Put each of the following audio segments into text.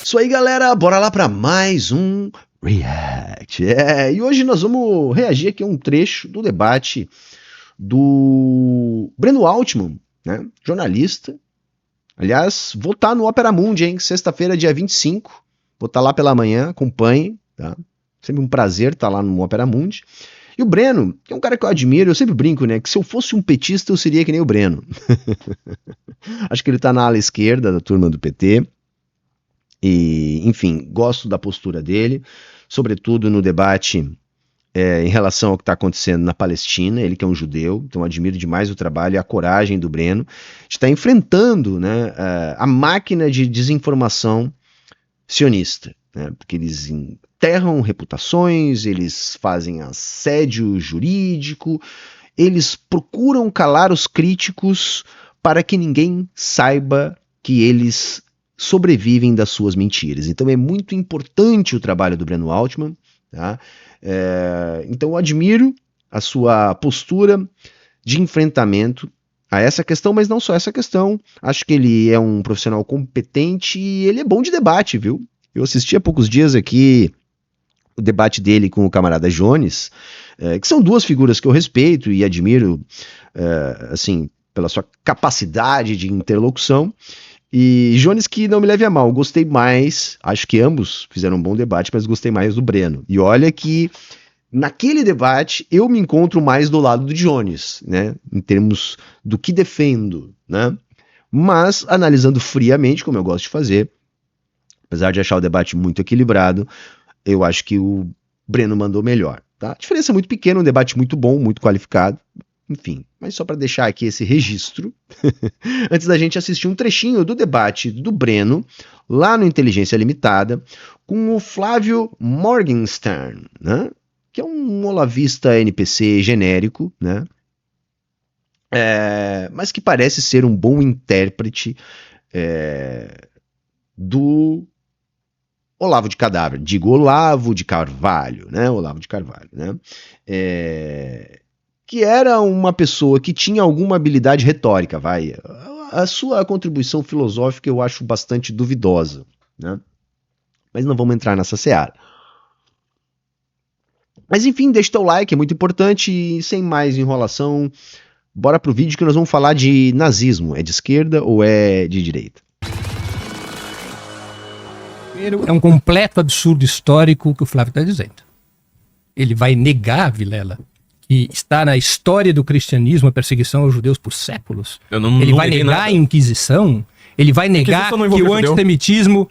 Isso aí, galera, bora lá para mais um React. E hoje nós vamos reagir aqui a um trecho do debate do Breno Altman, né, jornalista. Aliás, vou estar no Opera Mundi, hein, sexta-feira, dia 25. Vou estar lá pela manhã, acompanhem, tá? Sempre um prazer estar lá no Opera Mundi. E o Breno, que é um cara que eu admiro, eu sempre brinco, né, que se eu fosse um petista eu seria que nem o Breno. Acho que ele tá na ala esquerda da turma do PT. E, enfim, gosto da postura dele, sobretudo no debate em relação ao que está acontecendo na Palestina. Ele que é um judeu, então admiro demais o trabalho e a coragem do Breno de estar enfrentando, né, a máquina de desinformação sionista, né, porque eles enterram reputações, eles fazem assédio jurídico, eles procuram calar os críticos para que ninguém saiba que eles sobrevivem das suas mentiras. Então é muito importante o trabalho do Breno Altman, tá? Então eu admiro a sua postura de enfrentamento a essa questão, mas não só essa questão. Acho que ele é um profissional competente e ele é bom de debate, viu? Eu assisti há poucos dias aqui o debate dele com o camarada Jones, que são duas figuras que eu respeito e admiro, assim, pela sua capacidade de interlocução. E Jones, que não me leve a mal, gostei mais, acho que ambos fizeram um bom debate, mas gostei mais do Breno. E olha que naquele debate eu me encontro mais do lado do Jones, né, em termos do que defendo, né, mas analisando friamente, como eu gosto de fazer, apesar de achar o debate muito equilibrado, eu acho que o Breno mandou melhor, tá? A diferença é muito pequena, um debate muito bom, muito qualificado. Enfim, mas só para deixar aqui esse registro, antes da gente assistir um trechinho do debate do Breno, lá no Inteligência Limitada, com o Flávio Morgenstern, né, que é um olavista NPC genérico, né, mas que parece ser um bom intérprete do Olavo de Cadáver, digo Olavo de Carvalho, né, Olavo de Carvalho, né, que era uma pessoa que tinha alguma habilidade retórica, vai. A sua contribuição filosófica eu acho bastante duvidosa, né? Mas não vamos entrar nessa seara. Mas enfim, deixa o teu like, é muito importante, e sem mais enrolação, bora pro vídeo que nós vamos falar de nazismo. É de esquerda ou é de direita? Primeiro, é um completo absurdo histórico que o Flávio está dizendo. Ele vai negar, Vilela, que está na história do cristianismo a perseguição aos judeus por séculos. Ele vai negar a Inquisição. Ele vai negar que o antissemitismo...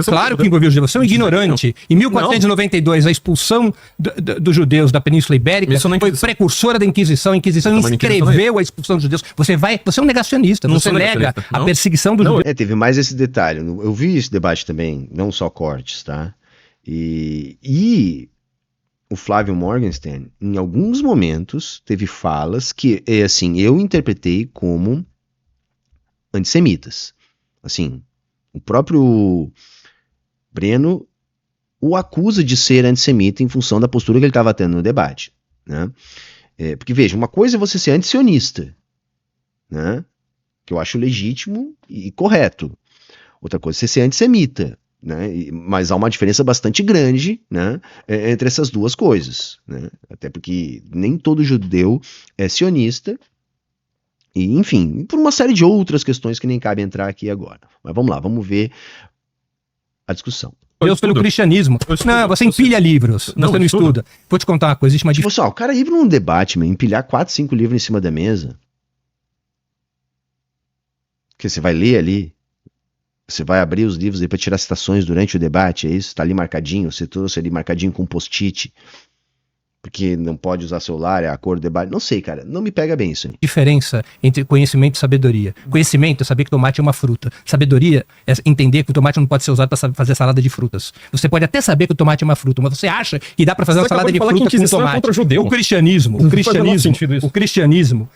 Claro que envolveu os judeus. Você é um ignorante. Em 1492, a expulsão dos judeus da Península Ibérica foi precursora da Inquisição. A Inquisição inscreveu a expulsão dos judeus. Você é um negacionista. Você nega a perseguição dos judeus. Teve mais esse detalhe. Eu vi esse debate também, não só cortes, tá? E o Flávio Morgenstern, em alguns momentos, teve falas que, assim, eu interpretei como antissemitas. Assim, o próprio Breno o acusa de ser antissemita em função da postura que ele estava tendo no debate, né? Porque, veja, uma coisa é você ser antisionista, né? Que eu acho legítimo e correto. Outra coisa é você ser antissemita, né? Mas há uma diferença bastante grande, né, entre essas duas coisas, né? Até porque nem todo judeu é sionista, e enfim, por uma série de outras questões que nem cabe entrar aqui agora. Mas vamos lá, vamos ver a discussão. Deus pelo cristianismo. Não, você empilha livros, você não estuda. Vou te contar uma coisa, existe uma diferença. Tipo, o cara ir num debate, empilhar 4, 5 livros em cima da mesa, que você vai ler ali, você vai abrir os livros aí para tirar citações durante o debate, é isso? Tá ali marcadinho, você trouxe ali marcadinho com post-it, porque não pode usar celular, é a cor do debate. Não sei, cara, não me pega bem isso aí. Diferença entre conhecimento e sabedoria. Conhecimento é saber que tomate é uma fruta. Sabedoria é entender que o tomate não pode ser usado para fazer salada de frutas. Você pode até saber que o tomate é uma fruta, mas você acha que dá para fazer uma salada de fruta com tomate. O cristianismo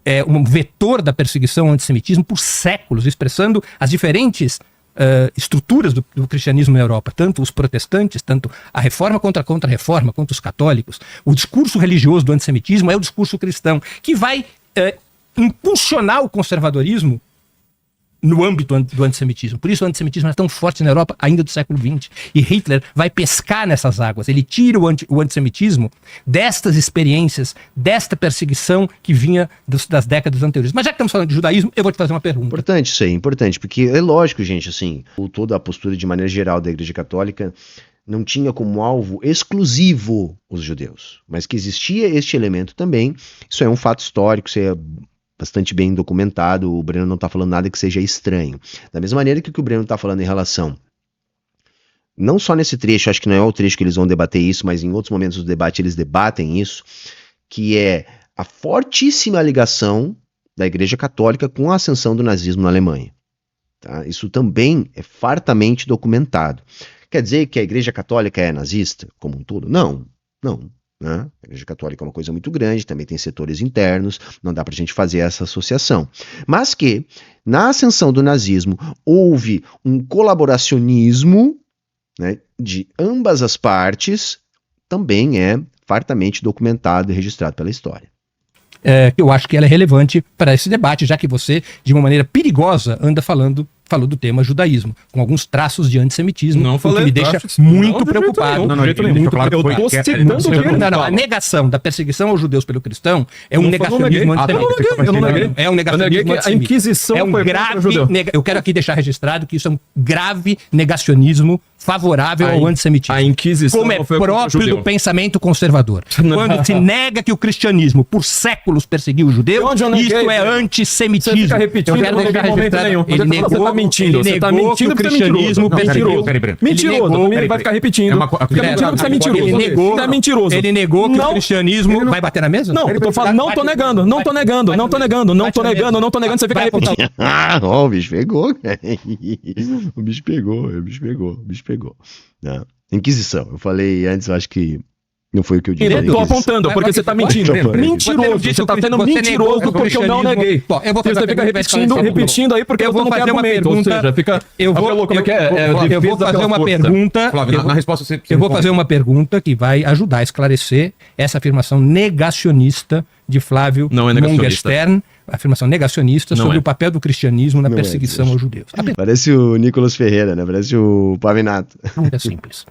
é um vetor da perseguição ao antissemitismo por séculos, expressando as diferentes estruturas do cristianismo na Europa, tanto os protestantes, tanto a reforma contra a contra-reforma, quanto os católicos. O discurso religioso do antissemitismo é o discurso cristão, que vai impulsionar o conservadorismo no âmbito do antissemitismo. Por isso o antissemitismo é tão forte na Europa ainda do século XX. E Hitler vai pescar nessas águas. Ele tira o antissemitismo destas experiências, desta perseguição que vinha das décadas anteriores. Mas já que estamos falando de judaísmo, eu vou te fazer uma pergunta. Importante isso aí, importante, porque é lógico, gente, assim, toda a postura de maneira geral da Igreja Católica não tinha como alvo exclusivo os judeus, mas que existia este elemento também. Isso é um fato histórico, isso é bastante bem documentado, o Breno não está falando nada que seja estranho. Da mesma maneira que o Breno está falando em relação, não só nesse trecho, acho que não é o trecho que eles vão debater isso, mas em outros momentos do debate eles debatem isso, que é a fortíssima ligação da Igreja Católica com a ascensão do nazismo na Alemanha. Tá? Isso também é fartamente documentado. Quer dizer que a Igreja Católica é nazista como um todo? Não, não. Né? A Igreja Católica é uma coisa muito grande, também tem setores internos, não dá pra gente fazer essa associação. Mas que, na ascensão do nazismo, houve um colaboracionismo, né, de ambas as partes, também é fartamente documentado e registrado pela história. Eu acho que ela é relevante para esse debate, já que você, de uma maneira perigosa, falou do tema judaísmo, com alguns traços de antissemitismo, o que me deixa muito preocupado. A negação da perseguição aos judeus pelo cristão é um negacionismo antissemita. Eu não neguei. É um negacionismo antissemita. A Inquisição é um grave. Eu quero aqui deixar registrado que isso é um grave negacionismo favorável ao antissemitismo. A Inquisição como é próprio do pensamento conservador. Quando se nega que o cristianismo, por séculos, perseguiu os judeus, isso é antissemitismo. Você fica repetindo, eu quero deixar registrado. Ele negou. Mentindo, você tá mentindo porque você é mentiroso. Mentiroso, ele vai ficar repetindo. Fica mentindo porque você é mentiroso. Você é mentiroso. Ele negou que o cristianismo... Vai bater na mesa? Não, eu tô falando, não tô negando, você fica repetindo. O bicho pegou, o bicho pegou. Não. Inquisição, eu falei antes, eu acho que não foi o que eu disse. Eu tô apontando, porque você tá mentindo. Mentiroso, você tá sendo mentiroso porque eu não neguei. Você fica repetindo aí porque eu vou fazer uma pergunta. Ou seja, fica... Eu vou fazer uma pergunta. Na resposta você... Eu vou fazer uma pergunta que vai ajudar a esclarecer essa afirmação negacionista de Flávio Morgenstern, afirmação negacionista sobre o papel do cristianismo na perseguição aos judeus. Parece o Nicolas Ferreira, né? Parece o Pavinato. É simples.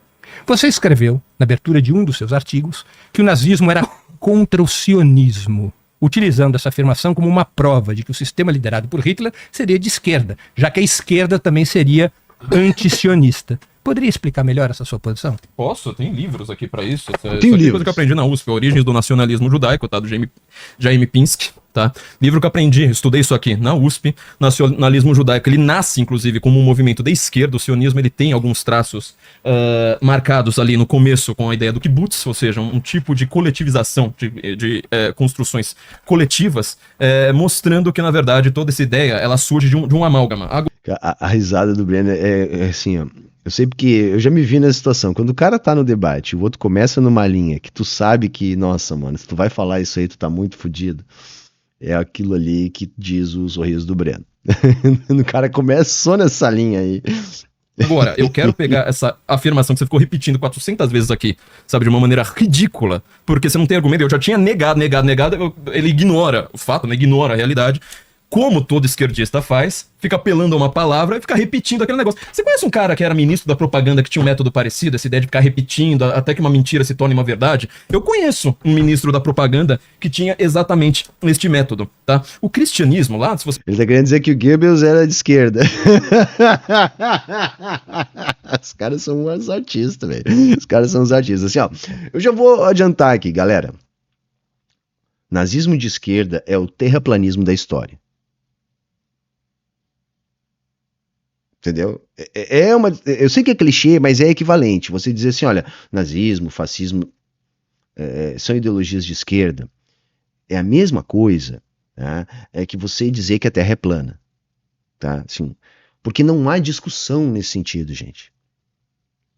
Você escreveu, na abertura de um dos seus artigos, que o nazismo era contra o sionismo, utilizando essa afirmação como uma prova de que o sistema liderado por Hitler seria de esquerda, já que a esquerda também seria anti-sionista. Poderia explicar melhor essa sua posição? Posso, tem livros aqui para isso. Tem livros que eu aprendi na USP, Origens do Nacionalismo Judaico, tá? Do Jaime Pinsky, tá? Livro que eu aprendi, estudei isso aqui na USP, Nacionalismo Judaico. Ele nasce, inclusive, como um movimento da esquerda. O sionismo, ele tem alguns traços marcados ali no começo com a ideia do kibbutz, ou seja, um tipo de coletivização, de construções coletivas, mostrando que, na verdade, toda essa ideia, ela surge de um amálgama. A risada do Breno é assim, ó. Eu sei porque eu já me vi nessa situação. Quando o cara tá no debate, o outro começa numa linha que tu sabe que, nossa, mano, se tu vai falar isso aí, tu tá muito fudido. É aquilo ali que diz o sorriso do Breno. O cara começa só nessa linha aí. Agora, eu quero pegar essa afirmação que você ficou repetindo 400 vezes aqui, sabe, de uma maneira ridícula, porque você não tem argumento. Eu já tinha negado, ele ignora o fato, né, ignora a realidade. Como todo esquerdista faz, fica apelando a uma palavra e fica repetindo aquele negócio. Você conhece um cara que era ministro da propaganda que tinha um método parecido, essa ideia de ficar repetindo até que uma mentira se torne uma verdade? Eu conheço um ministro da propaganda que tinha exatamente este método, tá? O cristianismo lá, se você... Ele tá querendo dizer que o Goebbels era de esquerda. Os caras são uns artistas, velho. Os caras são uns artistas. Assim, ó, eu já vou adiantar aqui, galera. Nazismo de esquerda é o terraplanismo da história.Entendeu? Eu sei que é clichê, mas é equivalente. Você dizer assim, olha, nazismo, fascismo são ideologias de esquerda. É a mesma coisa, tá? É que você dizer que a Terra é plana. Tá? Assim, porque não há discussão nesse sentido, gente.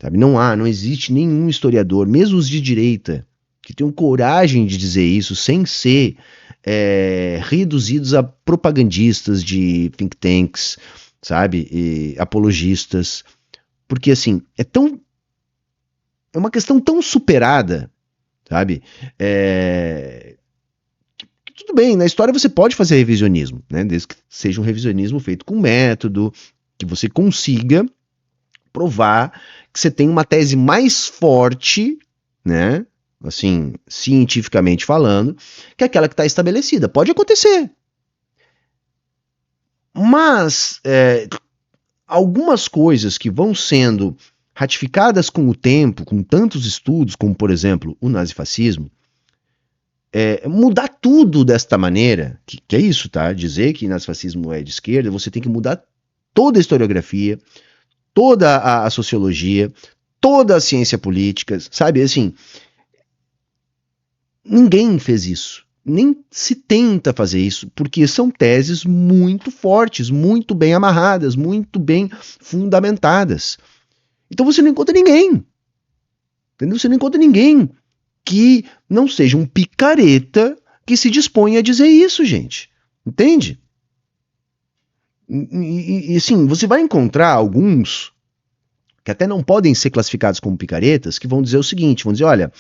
Sabe? Não existe nenhum historiador, mesmo os de direita, que tenham coragem de dizer isso sem ser reduzidos a propagandistas de think tanks, sabe, e apologistas, porque assim, é uma questão tão superada, sabe, tudo bem, na história você pode fazer revisionismo, né? Desde que seja um revisionismo feito com método, que você consiga provar que você tem uma tese mais forte, né? Assim, cientificamente falando, que aquela que está estabelecida. Pode acontecer. Mas algumas coisas que vão sendo ratificadas com o tempo, com tantos estudos, como por exemplo o nazifascismo, mudar tudo desta maneira, que é isso, tá? Dizer que nazifascismo é de esquerda, você tem que mudar toda a historiografia, toda a sociologia, toda a ciência política, sabe? Assim, ninguém fez isso. Nem se tenta fazer isso, porque são teses muito fortes, muito bem amarradas, muito bem fundamentadas. Então você não encontra ninguém. Entendeu? Você não encontra ninguém que não seja um picareta que se dispõe a dizer isso, gente. Entende? E assim, você vai encontrar alguns que até não podem ser classificados como picaretas, que vão dizer o seguinte, vão dizer, olha,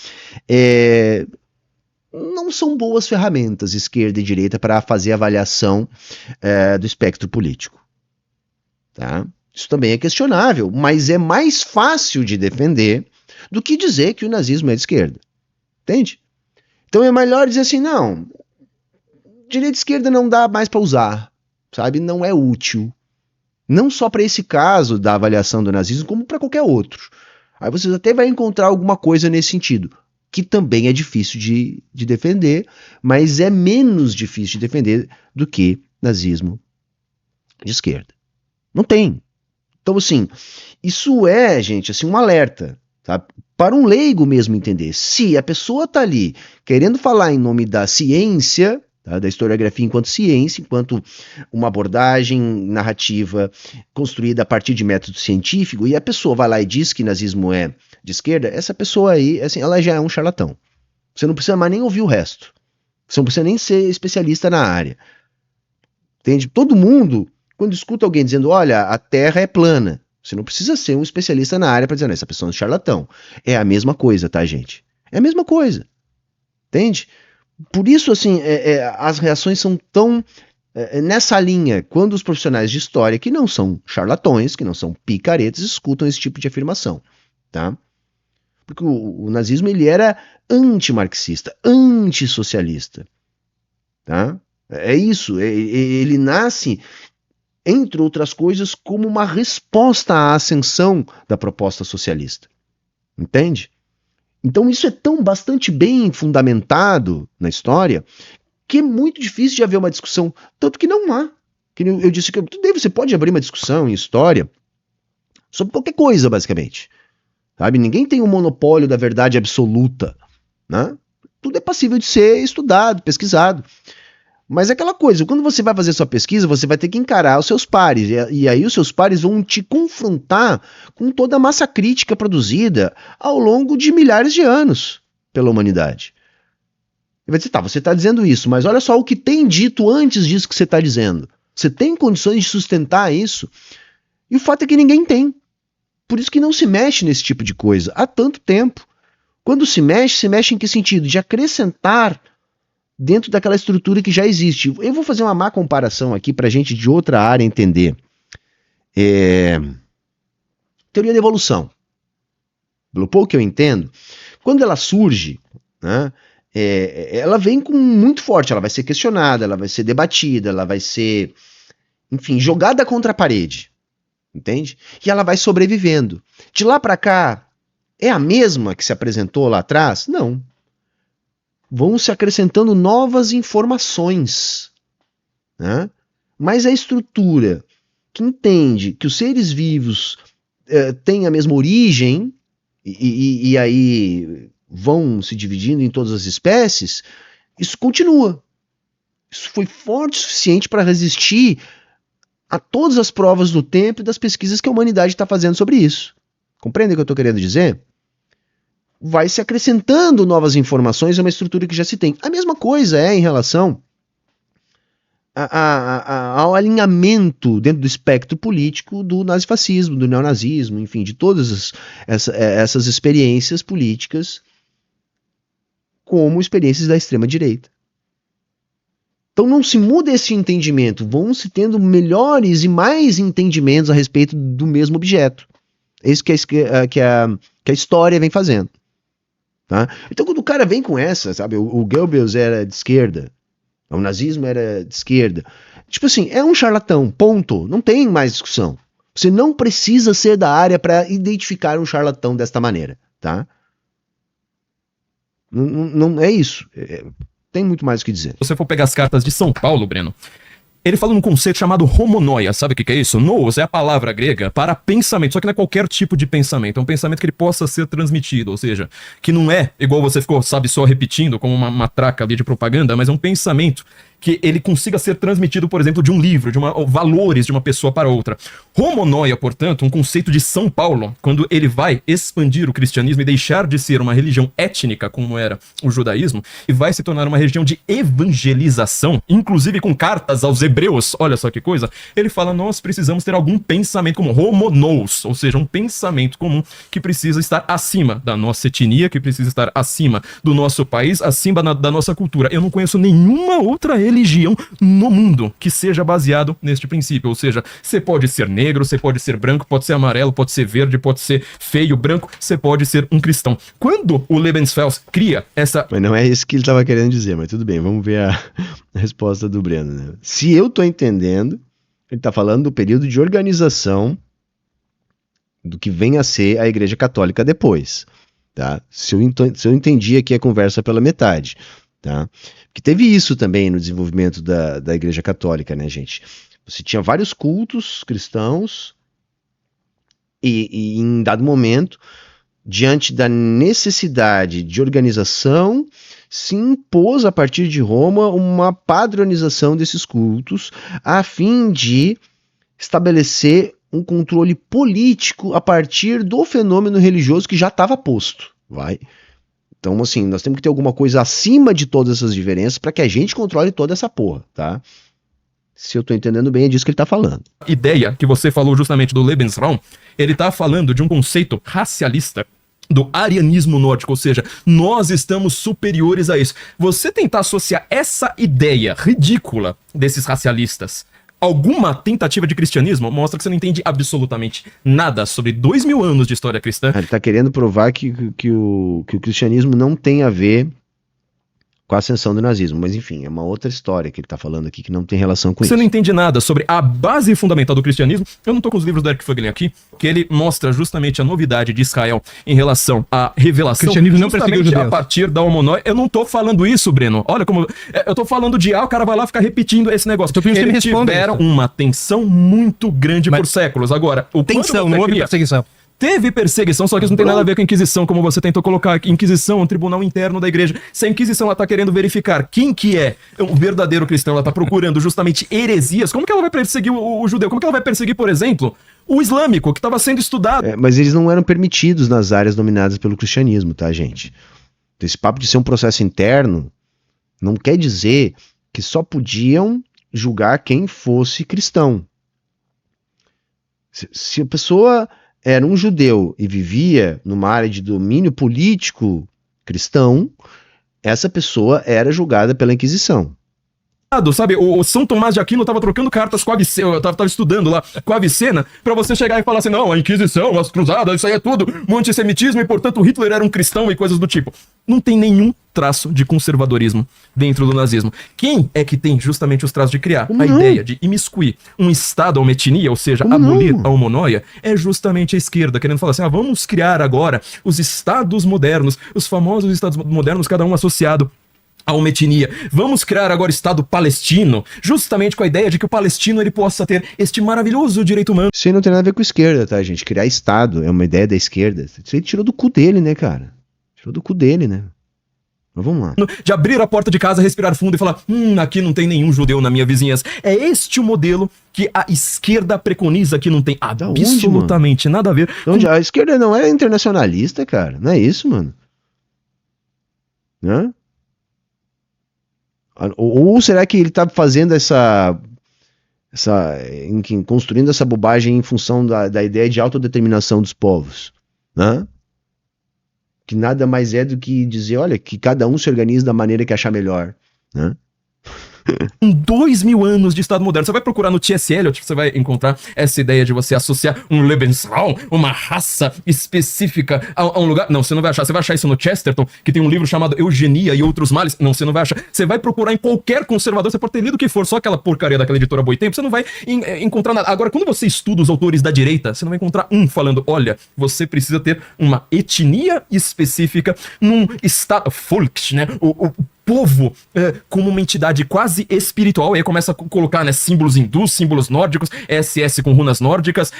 não são boas ferramentas esquerda e direita para fazer avaliação do espectro político. Tá? Isso também é questionável, mas é mais fácil de defender do que dizer que o nazismo é de esquerda. Entende? Então é melhor dizer assim, não, direita e esquerda não dá mais para usar, sabe? Não é útil. Não só para esse caso da avaliação do nazismo, como para qualquer outro. Aí você até vai encontrar alguma coisa nesse sentido, que também é difícil de defender, mas é menos difícil de defender do que nazismo de esquerda. Não tem. Então, assim, isso é, gente, assim, um alerta, tá? Para um leigo mesmo entender. Se a pessoa está ali querendo falar em nome da ciência, tá, da historiografia enquanto ciência, enquanto uma abordagem narrativa construída a partir de método científico, e a pessoa vai lá e diz que nazismo é de esquerda, essa pessoa aí, assim, ela já é um charlatão. Você não precisa mais nem ouvir o resto. Você não precisa nem ser especialista na área. Entende? Todo mundo, quando escuta alguém dizendo, olha, a Terra é plana, você não precisa ser um especialista na área para dizer, não, essa pessoa é um charlatão. É a mesma coisa, tá, gente? É a mesma coisa. Entende? Por isso, assim, as reações são tão nessa linha, quando os profissionais de história, que não são charlatões, que não são picaretas, escutam esse tipo de afirmação, tá? Porque o nazismo, ele era antimarxista, antissocialista, tá? É isso, ele nasce, entre outras coisas, como uma resposta à ascensão da proposta socialista, entende? Então isso é tão bastante bem fundamentado na história que é muito difícil de haver uma discussão, tanto que não há. Que eu disse que você pode abrir uma discussão em história sobre qualquer coisa, basicamente. Sabe? Ninguém tem um monopólio da verdade absoluta, né? Tudo é passível de ser estudado, pesquisado. Mas é aquela coisa, quando você vai fazer sua pesquisa, você vai ter que encarar os seus pares, e aí os seus pares vão te confrontar com toda a massa crítica produzida ao longo de milhares de anos pela humanidade. E vai dizer, tá, você está dizendo isso, mas olha só o que tem dito antes disso que você está dizendo. Você tem condições de sustentar isso? E o fato é que ninguém tem. Por isso que não se mexe nesse tipo de coisa há tanto tempo. Quando se mexe em que sentido? De acrescentar dentro daquela estrutura que já existe. Eu vou fazer uma má comparação aqui para gente de outra área entender. Teoria da evolução. Pelo pouco que eu entendo, quando ela surge, né, ela vem com muito forte, ela vai ser questionada, ela vai ser debatida, ela vai ser, enfim, jogada contra a parede. Entende? E ela vai sobrevivendo. De lá para cá, é a mesma que se apresentou lá atrás? Não. Vão se acrescentando novas informações, né? Mas a estrutura que entende que os seres vivos têm a mesma origem e aí vão se dividindo em todas as espécies, isso continua. Isso foi forte o suficiente para resistir a todas as provas do tempo e das pesquisas que a humanidade está fazendo sobre isso. Compreende o que eu estou querendo dizer? Vai se acrescentando novas informações a uma estrutura que já se tem. A mesma coisa é em relação ao alinhamento dentro do espectro político do nazifascismo, do neonazismo, enfim, de todas essas experiências políticas como experiências da extrema-direita. Então não se muda esse entendimento, vão se tendo melhores e mais entendimentos a respeito do mesmo objeto. É isso que a história vem fazendo. Tá? Então quando o cara vem com essa, sabe, o Goebbels era de esquerda, o nazismo era de esquerda, tipo assim, é um charlatão, ponto, não tem mais discussão. Você não precisa ser da área para identificar um charlatão desta maneira, tá? Não é isso. Tem muito mais o que dizer. Se você for pegar as cartas de São Paulo, Breno, ele fala num conceito chamado homonoia. Sabe o que é isso? Nous é a palavra grega para pensamento, só que não é qualquer tipo de pensamento. É um pensamento que ele possa ser transmitido, ou seja, que não é igual você ficou, sabe, só repetindo como uma matraca ali de propaganda, mas é um pensamento que ele consiga ser transmitido, por exemplo, de um livro, valores de uma pessoa para outra. Homonoia, portanto, um conceito de São Paulo, quando ele vai expandir o cristianismo e deixar de ser uma religião étnica, como era o judaísmo, e vai se tornar uma religião de evangelização, inclusive com cartas aos hebreus, olha só que coisa, ele fala, nós precisamos ter algum pensamento como homonous, ou seja, um pensamento comum que precisa estar acima da nossa etnia, que precisa estar acima do nosso país, acima da nossa cultura. Eu não conheço nenhuma outra religião no mundo que seja baseado neste princípio, ou seja, você pode ser negro, você pode ser branco, pode ser amarelo, pode ser verde, pode ser feio, branco, você pode ser um cristão. Quando o Lebensfels cria essa... Mas não é isso que ele estava querendo dizer, mas tudo bem, vamos ver a resposta do Breno, né? Se eu tô entendendo, ele está falando do período de organização do que vem a ser a Igreja Católica depois, tá? Se eu entendi aqui a conversa pela metade, tá? Porque teve isso também no desenvolvimento da Igreja Católica, né, gente? Você tinha vários cultos cristãos e em dado momento, diante da necessidade de organização, se impôs a partir de Roma uma padronização desses cultos a fim de estabelecer um controle político a partir do fenômeno religioso que já estava posto, vai? Então, assim, nós temos que ter alguma coisa acima de todas essas diferenças para que a gente controle toda essa porra, tá? Se eu tô entendendo bem, é disso que ele tá falando. Ideia que você falou justamente do Lebensraum, ele tá falando de um conceito racialista do arianismo nórdico, ou seja, nós estamos superiores a isso. Você tentar associar essa ideia ridícula desses racialistas alguma tentativa de cristianismo mostra que você não entende absolutamente nada sobre 2000 anos de história cristã. Ele está querendo provar que o cristianismo não tem a ver com a ascensão do nazismo, mas enfim, é uma outra história que ele está falando aqui que não tem relação com isso. Você não entende nada sobre a base fundamental do cristianismo. Eu não tô com os livros do Eric Fögling aqui, que ele mostra justamente a novidade de Israel em relação à revelação. O cristianismo não perseguiu os judeus. A partir da homonóia. Eu não tô falando isso, Breno. Olha como... Eu tô falando de o cara vai lá ficar repetindo esse negócio. Eles tiveram uma tensão muito grande por séculos. Agora, tensão, não houve perseguição. Teve perseguição, só que isso não tem nada a ver com a Inquisição, como você tentou colocar aqui. Inquisição é um tribunal interno da igreja. Se a Inquisição ela tá querendo verificar quem que é o verdadeiro cristão, ela tá procurando justamente heresias, como que ela vai perseguir o judeu? Como que ela vai perseguir, por exemplo, o islâmico, que estava sendo estudado? Mas eles não eram permitidos nas áreas dominadas pelo cristianismo, tá, gente? Então, esse papo de ser um processo interno não quer dizer que só podiam julgar quem fosse cristão. Se a pessoa era um judeu e vivia numa área de domínio político cristão, essa pessoa era julgada pela Inquisição. Sabe, o São Tomás de Aquino tava trocando cartas com a Avicena, eu tava estudando lá com a Avicena, pra você chegar e falar assim, não, a Inquisição, as cruzadas, isso aí é tudo um antissemitismo e, portanto, Hitler era um cristão e coisas do tipo. Não tem nenhum traço de conservadorismo dentro do nazismo. Quem é que tem justamente os traços de criar a ideia de imiscuir um estado a uma etnia, ou seja, abolir a homonóia, é justamente a esquerda, querendo falar assim, vamos criar agora os estados modernos, os famosos estados modernos, cada um associado a uma etnia. Vamos criar agora o Estado palestino, justamente com a ideia de que o palestino ele possa ter este maravilhoso direito humano. Isso aí não tem nada a ver com a esquerda, tá, gente? Criar Estado é uma ideia da esquerda. Isso aí tirou do cu dele, né, cara? Tirou do cu dele, né? Mas vamos lá. De abrir a porta de casa, respirar fundo e falar, aqui não tem nenhum judeu na minha vizinhança. É este o modelo que a esquerda preconiza, que não tem absolutamente nada a ver. Onde? A esquerda não é internacionalista, cara. Não é isso, mano. Né? Ou será que ele tá fazendo construindo essa bobagem em função da ideia de autodeterminação dos povos, né? Que nada mais é do que dizer, olha, que cada um se organiza da maneira que achar melhor, né? 2000 anos de Estado moderno. Você vai procurar no T.S. Eliot, você vai encontrar essa ideia de você associar um Lebensraum, uma raça específica a um lugar. Não, você não vai achar. Você vai achar isso no Chesterton, que tem um livro chamado Eugenia e Outros Males. Não, você não vai achar. Você vai procurar em qualquer conservador, você pode ter lido o que for, só aquela porcaria daquela editora Boitempo, você não vai encontrar nada. Agora, quando você estuda os autores da direita, você não vai encontrar um falando, olha, você precisa ter uma etnia específica num estado, Volk, né? O povo como uma entidade quase espiritual, e aí começa a colocar, né, símbolos hindus, símbolos nórdicos, SS com runas nórdicas,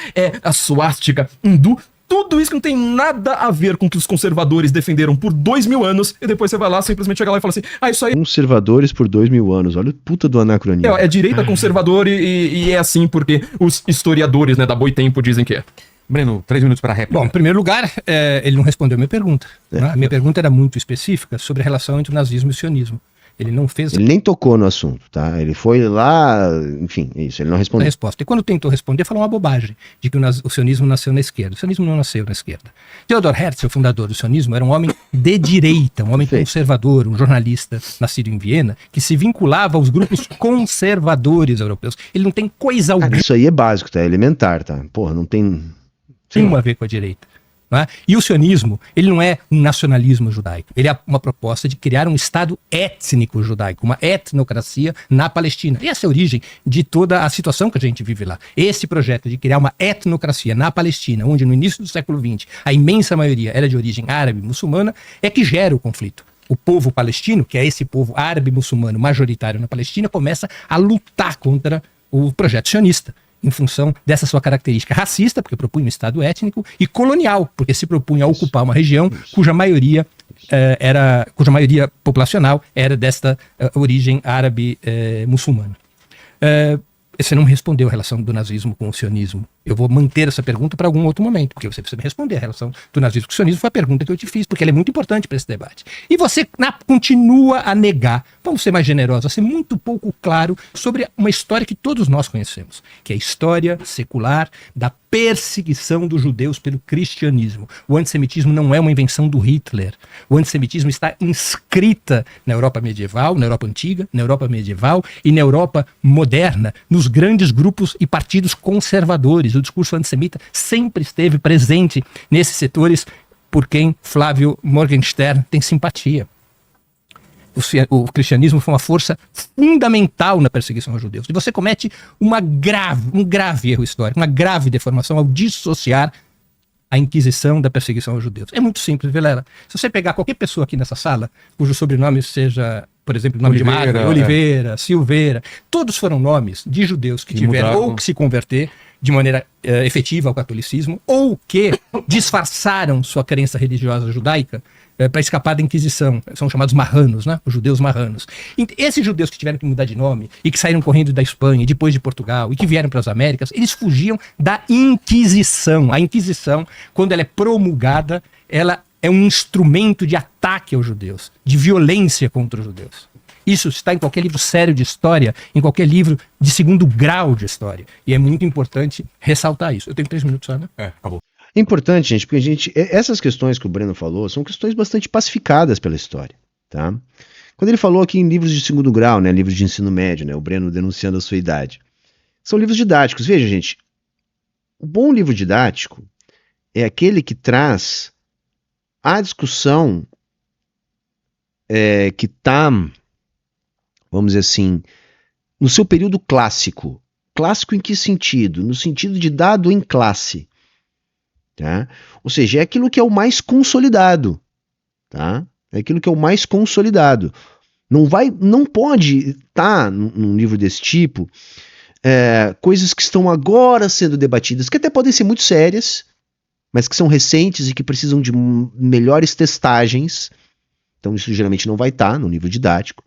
a suástica hindu, tudo isso que não tem nada a ver com o que os conservadores defenderam por 2000 anos, e depois você vai lá, simplesmente chega lá e fala assim, isso aí... Conservadores por 2000 anos, olha o puta do anacronismo. É direita conservador e é assim porque os historiadores, né, da Boitempo dizem que é. Breno, 3 minutos para a réplica. Bom, em primeiro lugar, ele não respondeu a minha pergunta. Né? A minha pergunta era muito específica sobre a relação entre o nazismo e o sionismo. Ele não fez... Ele nem tocou no assunto, tá? Ele foi lá, enfim, é isso, ele não respondeu. A resposta. E quando tentou responder, falou uma bobagem, de que o sionismo nasceu na esquerda. O sionismo não nasceu na esquerda. Theodor Herzl, o fundador do sionismo, era um homem de direita, um homem conservador, um jornalista nascido em Viena, que se vinculava aos grupos conservadores europeus. Ele não tem coisa alguma... Isso aí é básico, tá? É elementar, tá? Porra, não tem... a ver com a direita. Não é? E o sionismo, ele não é um nacionalismo judaico, ele é uma proposta de criar um Estado étnico judaico, uma etnocracia na Palestina. E essa é a origem de toda a situação que a gente vive lá. Esse projeto de criar uma etnocracia na Palestina, onde no início do século XX a imensa maioria era de origem árabe muçulmana, é que gera o conflito. O povo palestino, que é esse povo árabe muçulmano majoritário na Palestina, começa a lutar contra o projeto sionista, em função dessa sua característica racista, porque propunha um Estado étnico, e colonial, porque se propunha a ocupar uma região cuja maioria populacional era desta origem árabe muçulmana. Você não me respondeu a relação do nazismo com o sionismo. Eu vou manter essa pergunta para algum outro momento, porque você precisa me responder. A relação do nazismo com o sionismo foi a pergunta que eu te fiz, porque ela é muito importante para esse debate. E você continua a negar, vamos ser mais generosos, a ser muito pouco claro sobre uma história que todos nós conhecemos, que é a história secular da perseguição dos judeus pelo cristianismo. O antissemitismo não é uma invenção do Hitler. O antissemitismo está inscrita na Europa medieval, na Europa antiga, na Europa medieval e na Europa moderna, nos grandes grupos e partidos conservadores. O discurso antissemita sempre esteve presente nesses setores por quem Flávio Morgenstern tem simpatia. O cristianismo foi uma força fundamental na perseguição aos judeus. E você comete um grave erro histórico, uma grave deformação ao dissociar a Inquisição da perseguição aos judeus. É muito simples, Vilela. Se você pegar qualquer pessoa aqui nessa sala, cujo sobrenome seja, por exemplo, o nome de Magno, Oliveira, Silveira, todos foram nomes de judeus que tiveram ou que se converter de maneira efetiva ao catolicismo, ou que disfarçaram sua crença religiosa judaica para escapar da Inquisição. São chamados marranos, né? Os judeus marranos. E esses judeus que tiveram que mudar de nome e que saíram correndo da Espanha e depois de Portugal e que vieram para as Américas, eles fugiam da Inquisição. A Inquisição, quando ela é promulgada, ela é um instrumento de ataque aos judeus, de violência contra os judeus. Isso está em qualquer livro sério de história, em qualquer livro de segundo grau de história. E é muito importante ressaltar isso. Eu tenho 3 minutos só, né? Acabou. É importante, gente, porque essas questões que o Breno falou são questões bastante pacificadas pela história, tá? Quando ele falou aqui em livros de segundo grau, né, livros de ensino médio, né, o Breno denunciando a sua idade, são livros didáticos. Veja, gente, o bom livro didático é aquele que traz a discussão que está, vamos dizer assim, no seu período clássico. Clássico em que sentido? No sentido de dado em classe. Tá? Ou seja, é aquilo que é o mais consolidado. Tá? É aquilo que é o mais consolidado. Não pode estar num livro desse tipo coisas que estão agora sendo debatidas, que até podem ser muito sérias, mas que são recentes e que precisam de melhores testagens. Então isso geralmente não vai estar no livro didático.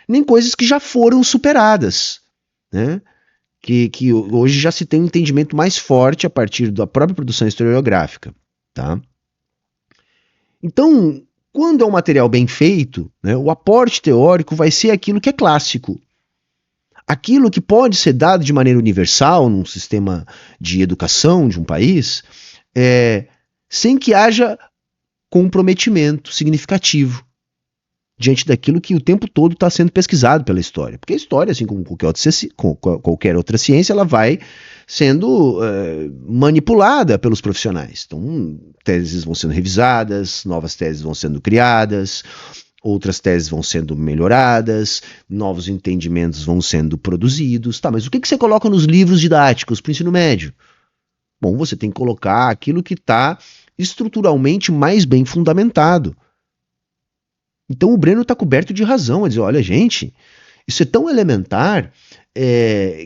Nem coisas que já foram superadas, né? Que hoje já se tem um entendimento mais forte a partir da própria produção historiográfica, tá? Então, quando é um material bem feito, né, o aporte teórico vai ser aquilo que é clássico. Aquilo que pode ser dado de maneira universal num sistema de educação de um país, sem que haja comprometimento significativo. diante daquilo que o tempo todo está sendo pesquisado pela história. Porque a história, assim como qualquer outra ciência, ela vai sendo manipulada pelos profissionais. Então, teses vão sendo revisadas, novas teses vão sendo criadas, outras teses vão sendo melhoradas, novos entendimentos vão sendo produzidos. Tá, mas o que você coloca nos livros didáticos para o ensino médio? Bom, você tem que colocar aquilo que está estruturalmente mais bem fundamentado. Então o Breno está coberto de razão a dizer, olha gente, isso é tão elementar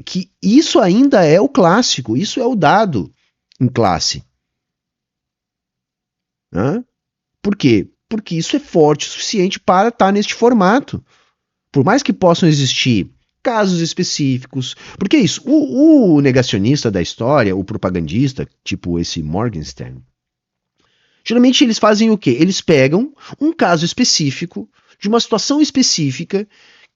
que isso ainda é o clássico, isso é o dado em classe. Por quê? Porque isso é forte o suficiente para estar neste formato. Por mais que possam existir casos específicos, porque é isso, o negacionista da história, o propagandista, tipo esse Morgenstern, geralmente eles fazem o quê? Eles pegam um caso específico, de uma situação específica,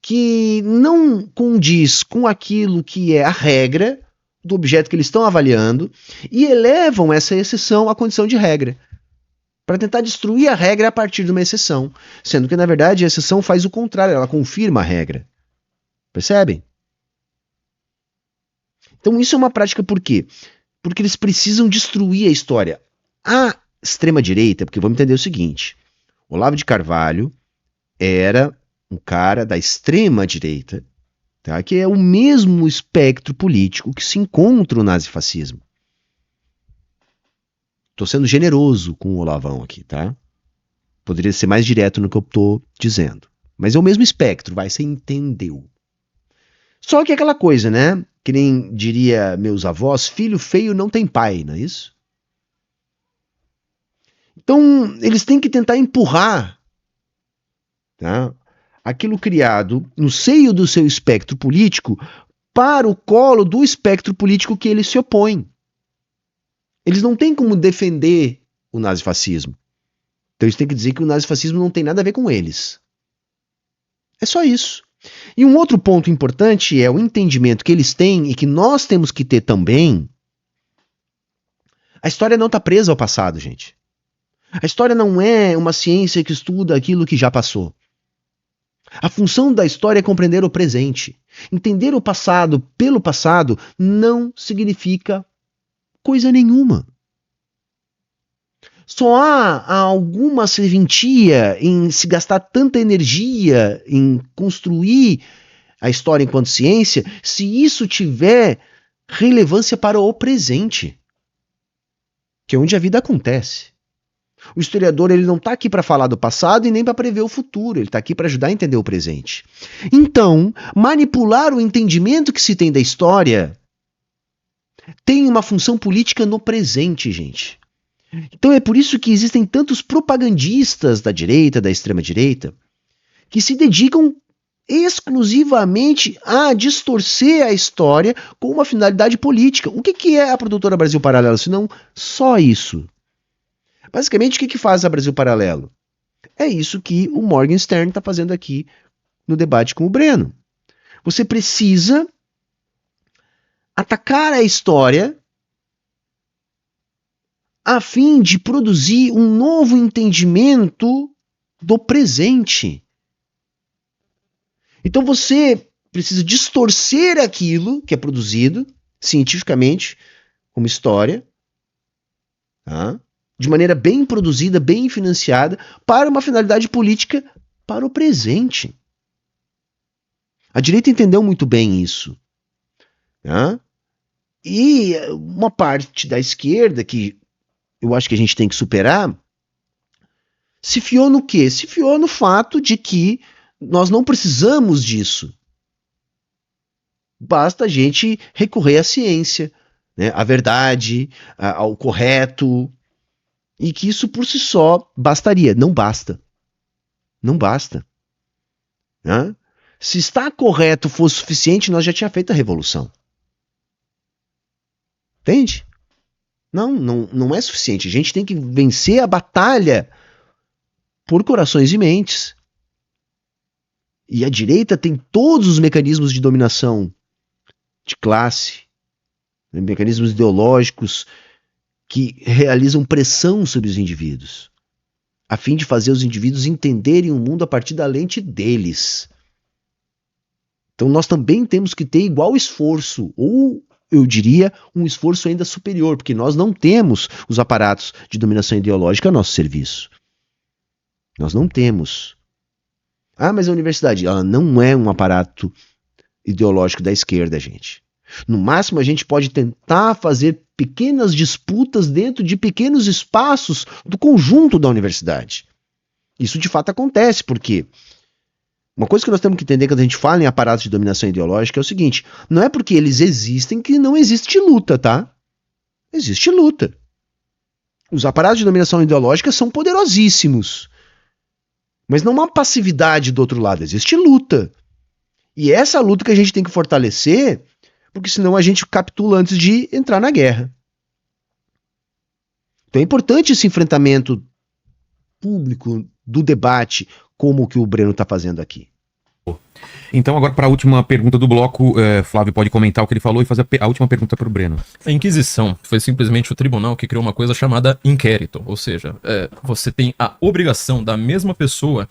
que não condiz com aquilo que é a regra do objeto que eles estão avaliando, e elevam essa exceção à condição de regra, para tentar destruir a regra a partir de uma exceção, sendo que, na verdade, a exceção faz o contrário, ela confirma a regra. Percebem? Então isso é uma prática por quê? Porque eles precisam destruir a história. A extrema-direita, porque vamos entender o seguinte, Olavo de Carvalho era um cara da extrema-direita, tá? Que é o mesmo espectro político que se encontra o nazifascismo. Estou sendo generoso com o Olavão aqui, tá? Poderia ser mais direto no que eu estou dizendo. Mas é o mesmo espectro, você entendeu. Só que é aquela coisa, né? Que nem diria meus avós, filho feio não tem pai, não é isso? Então, eles têm que tentar empurrar, tá, aquilo criado no seio do seu espectro político para o colo do espectro político que ele se opõe. Eles não têm como defender o nazifascismo. Então eles têm que dizer que o nazifascismo não tem nada a ver com eles. É só isso. E um outro ponto importante é o entendimento que eles têm e que nós temos que ter também. A história não está presa ao passado, gente. A história não é uma ciência que estuda aquilo que já passou. A função da história é compreender o presente. Entender o passado pelo passado não significa coisa nenhuma. Só há alguma serventia em se gastar tanta energia em construir a história enquanto ciência se isso tiver relevância para o presente, que é onde a vida acontece. O historiador ele não está aqui para falar do passado e nem para prever o futuro, ele está aqui para ajudar a entender o presente. Então, manipular o entendimento que se tem da história tem uma função política no presente, gente. Então é por isso que existem tantos propagandistas da direita, da extrema-direita, que se dedicam exclusivamente a distorcer a história com uma finalidade política. O que é a produtora Brasil Paralelo, se não só isso? Basicamente, o que faz a Brasil Paralelo? É isso que o Morgenstern está fazendo aqui no debate com o Breno. Você precisa atacar a história a fim de produzir um novo entendimento do presente. Então você precisa distorcer aquilo que é produzido cientificamente como história, tá? De maneira bem produzida, bem financiada, para uma finalidade política para o presente. A direita entendeu muito bem isso. Tá? E uma parte da esquerda, que eu acho que a gente tem que superar, se fiou no quê? Se fiou no fato de que nós não precisamos disso. Basta a gente recorrer à ciência, né? À verdade, ao correto, e que isso por si só bastaria. Não basta. Não basta. Né? Se estar correto fosse suficiente, nós já tínhamos feito a revolução. Entende? Não é suficiente. A gente tem que vencer a batalha por corações e mentes. E a direita tem todos os mecanismos de dominação de classe, mecanismos ideológicos que realizam pressão sobre os indivíduos. a fim de fazer os indivíduos entenderem o mundo a partir da lente deles. Então nós também temos que ter igual esforço, ou eu diria um esforço ainda superior, porque nós não temos os aparatos de dominação ideológica a nosso serviço. Nós não temos. Ah, mas a universidade, ela não é um aparato ideológico da esquerda, gente. No máximo, a gente pode tentar fazer pequenas disputas dentro de pequenos espaços do conjunto da universidade. Isso de fato acontece, porque uma coisa que nós temos que entender quando a gente fala em aparatos de dominação ideológica é o seguinte: não é porque eles existem que não existe luta, tá? Existe luta. Os aparatos de dominação ideológica são poderosíssimos. Mas não há passividade do outro lado, existe luta. E é essa luta que a gente tem que fortalecer, porque senão a gente capitula antes de entrar na guerra. Então é importante esse enfrentamento público do debate, como o que o Breno está fazendo aqui. Então agora para a última pergunta do bloco, Flávio pode comentar o que ele falou e fazer a última pergunta para o Breno. A Inquisição foi simplesmente o tribunal que criou uma coisa chamada inquérito, ou seja, você tem a obrigação da mesma pessoa,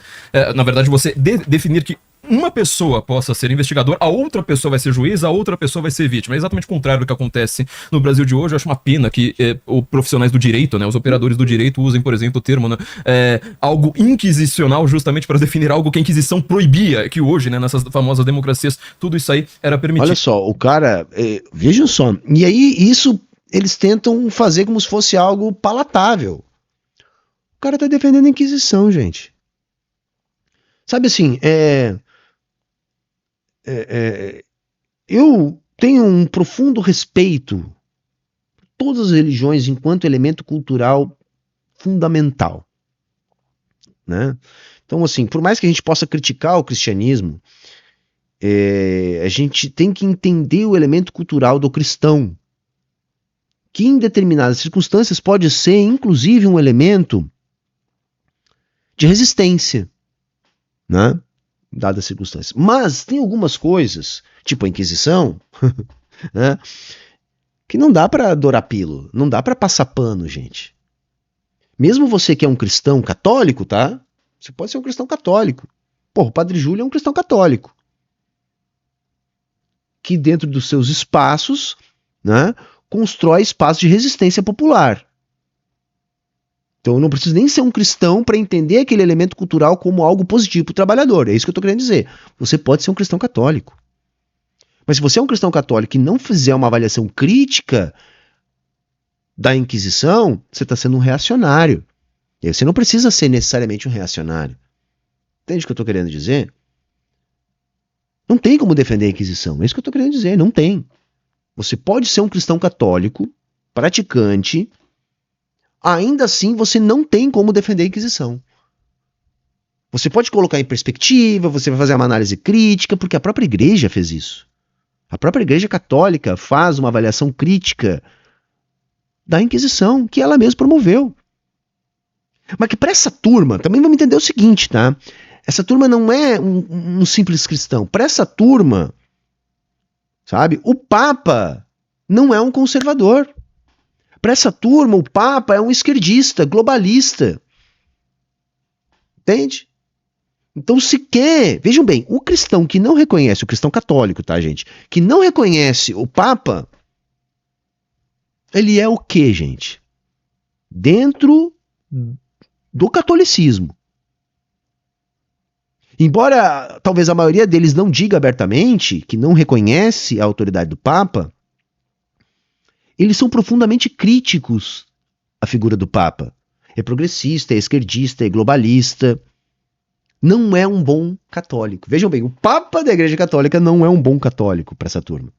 na verdade você definir que uma pessoa possa ser investigador, a outra pessoa vai ser juiz, a outra pessoa vai ser vítima. É exatamente o contrário do que acontece no Brasil de hoje. Eu acho uma pena que os profissionais do direito, né, os operadores do direito usem, por exemplo, o termo, né, algo inquisicional justamente para definir algo que a Inquisição proibia, que hoje, né, nessas famosas democracias, tudo isso aí era permitido. Olha só, o cara, vejam só, e aí isso eles tentam fazer como se fosse algo palatável. O cara tá defendendo a Inquisição, gente. Sabe assim, eu tenho um profundo respeito por todas as religiões enquanto elemento cultural fundamental, né? Então, assim, por mais que a gente possa criticar o cristianismo, a gente tem que entender o elemento cultural do cristão, que em determinadas circunstâncias pode ser, inclusive, um elemento de resistência, né? Dadas as circunstâncias. Mas tem algumas coisas, tipo a Inquisição, né, que não dá para adorar pílula, não dá para passar pano, gente. Mesmo você que é um cristão católico, tá? Você pode ser um cristão católico. Pô, o Padre Júlio é um cristão católico. Que dentro dos seus espaços, né, constrói espaços de resistência popular. Então eu não preciso nem ser um cristão para entender aquele elemento cultural como algo positivo para o trabalhador. É isso que eu estou querendo dizer. Você pode ser um cristão católico. Mas se você é um cristão católico e não fizer uma avaliação crítica da Inquisição, você está sendo um reacionário. E aí você não precisa ser necessariamente um reacionário. Entende o que eu estou querendo dizer? Não tem como defender a Inquisição. É isso que eu estou querendo dizer. Não tem. Você pode ser um cristão católico, praticante. Ainda assim, você não tem como defender a Inquisição. Você pode colocar em perspectiva, você vai fazer uma análise crítica, porque a própria igreja fez isso. A própria igreja católica faz uma avaliação crítica da Inquisição, que ela mesma promoveu. Mas que para essa turma, também vamos entender o seguinte, tá? Essa turma não é um simples cristão. Para essa turma, sabe, o Papa não é um conservador. Para essa turma, o Papa é um esquerdista, globalista. Entende? Então, se quer... Vejam bem, o cristão que não reconhece, o cristão católico, tá, gente? Que não reconhece o Papa, ele é o quê, gente? Dentro do catolicismo. Embora talvez a maioria deles não diga abertamente que não reconhece a autoridade do Papa, eles são profundamente críticos à figura do Papa. É progressista, é esquerdista, é globalista. Não é um bom católico. Vejam bem, o Papa da Igreja Católica não é um bom católico para essa turma.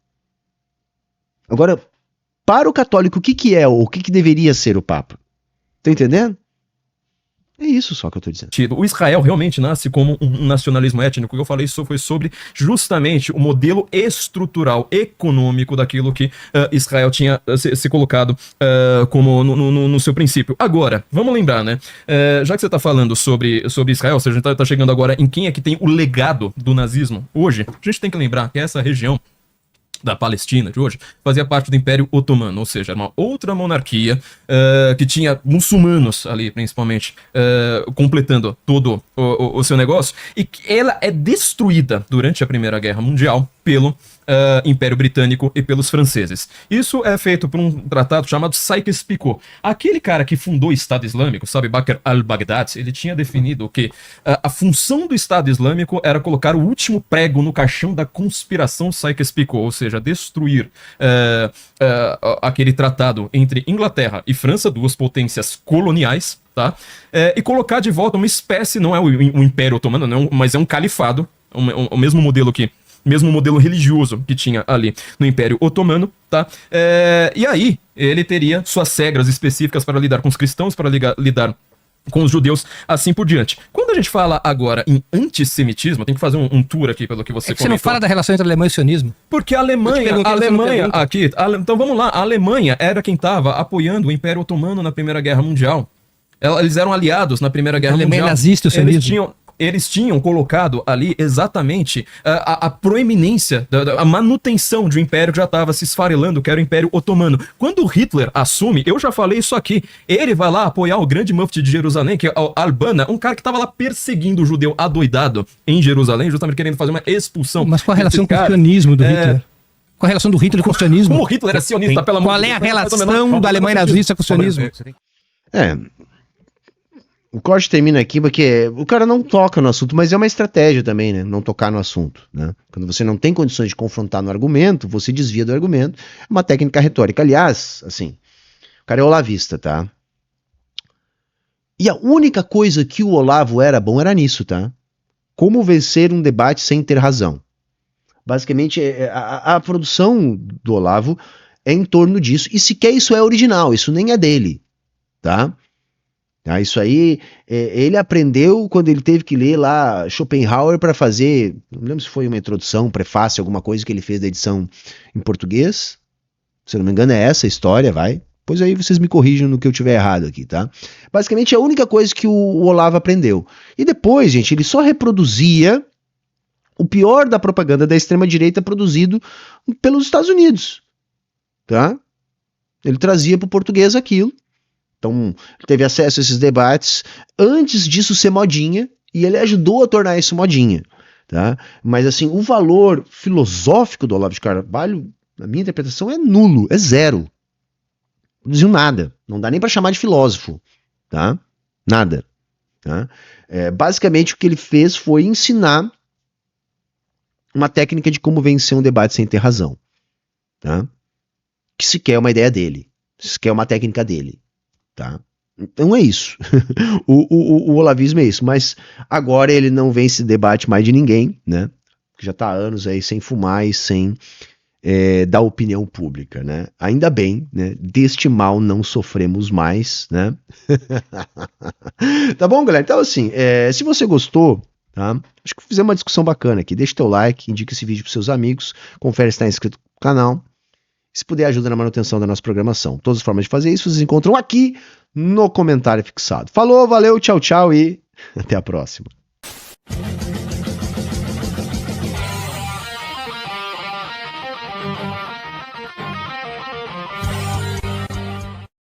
Agora, para o católico, o que é ou o que deveria ser o Papa? Tá entendendo? É isso só que eu tô dizendo. O Israel realmente nasce como um nacionalismo étnico. O que eu falei foi sobre justamente o modelo estrutural, econômico daquilo que Israel tinha se colocado como no seu princípio. Agora, vamos lembrar, né? Já que você tá falando sobre Israel, ou seja, a gente tá chegando agora em quem é que tem o legado do nazismo hoje, a gente tem que lembrar que essa região da Palestina de hoje, fazia parte do Império Otomano, ou seja, era uma outra monarquia que tinha muçulmanos ali, principalmente, completando todo o seu negócio, e que ela é destruída durante a Primeira Guerra Mundial pelo Império Britânico e pelos franceses. Isso é feito por um tratado chamado Sykes-Picot. Aquele cara que fundou o Estado Islâmico, sabe, Bakr al-Baghdadi, ele tinha definido que a função do Estado Islâmico era colocar o último prego no caixão da conspiração Sykes-Picot, ou seja, destruir aquele tratado entre Inglaterra e França, duas potências coloniais, tá? E colocar de volta uma espécie, não é o Império Otomano, não, mas é um califado, o mesmo modelo religioso que tinha ali no Império Otomano, tá? E aí, ele teria suas regras específicas para lidar com os cristãos, para lidar com os judeus, assim por diante. Quando a gente fala agora em antissemitismo, tem que fazer um tour aqui pelo que você comentou. Você não fala da relação entre Alemanha e sionismo? Porque a Alemanha aqui, então vamos lá, a Alemanha era quem estava apoiando o Império Otomano na Primeira Guerra Mundial. Eles eram aliados na Primeira Guerra Mundial. A Alemanha nazista e o sionismo. Eles tinham colocado ali exatamente a proeminência, a manutenção de um império que já estava se esfarelando, que era o Império Otomano. Quando Hitler assume, eu já falei isso aqui, ele vai lá apoiar o grande mufti de Jerusalém, que é o Al-Banna, um cara que estava lá perseguindo o judeu adoidado em Jerusalém, justamente querendo fazer uma expulsão. Mas qual a relação com o sionismo do Hitler? Qual a relação do Hitler com o sionismo? Como Hitler era sionista, pelo amor de Deus. Qual é a relação da Alemanha nazista com o sionismo? O corte termina aqui porque o cara não toca no assunto, mas é uma estratégia também, né? Não tocar no assunto, né? Quando você não tem condições de confrontar no argumento, você desvia do argumento. É uma técnica retórica. Aliás, assim, o cara é olavista, tá? E a única coisa que o Olavo era bom era nisso, tá? Como vencer um debate sem ter razão. Basicamente, a produção do Olavo é em torno disso. E sequer isso é original, isso nem é dele, tá? Isso aí, ele aprendeu quando ele teve que ler lá Schopenhauer para fazer, não lembro se foi uma introdução, prefácio, alguma coisa que ele fez da edição em português. Se não me engano é essa a história, vai. Pois aí vocês me corrijam no que eu tiver errado aqui, tá? Basicamente é a única coisa que o Olavo aprendeu. E depois, gente, ele só reproduzia o pior da propaganda da extrema-direita produzido pelos Estados Unidos, tá? Ele trazia para o português aquilo. Então, ele teve acesso a esses debates antes disso ser modinha, e ele ajudou a tornar isso modinha, tá? Mas, assim, o valor filosófico do Olavo de Carvalho, na minha interpretação, é nulo, é zero. Não produziu nada, não dá nem para chamar de filósofo, tá? Nada. Tá? Basicamente, o que ele fez foi ensinar uma técnica de como vencer um debate sem ter razão, tá? Que sequer é uma ideia dele, sequer é uma técnica dele. Tá? Então é isso. o olavismo é isso, mas agora ele não vence debate mais de ninguém, né? Já está há anos aí sem fumar e sem dar opinião pública, né? Ainda bem, né? Deste mal não sofremos mais, né? Tá bom, galera? Então assim, se você gostou, tá? Acho que fizemos uma discussão bacana aqui. Deixa o teu like, indica esse vídeo para seus amigos, confere se está inscrito no canal. Se puder, ajuda na manutenção da nossa programação. Todas as formas de fazer isso vocês encontram aqui no comentário fixado. Falou, valeu, tchau, tchau e até a próxima.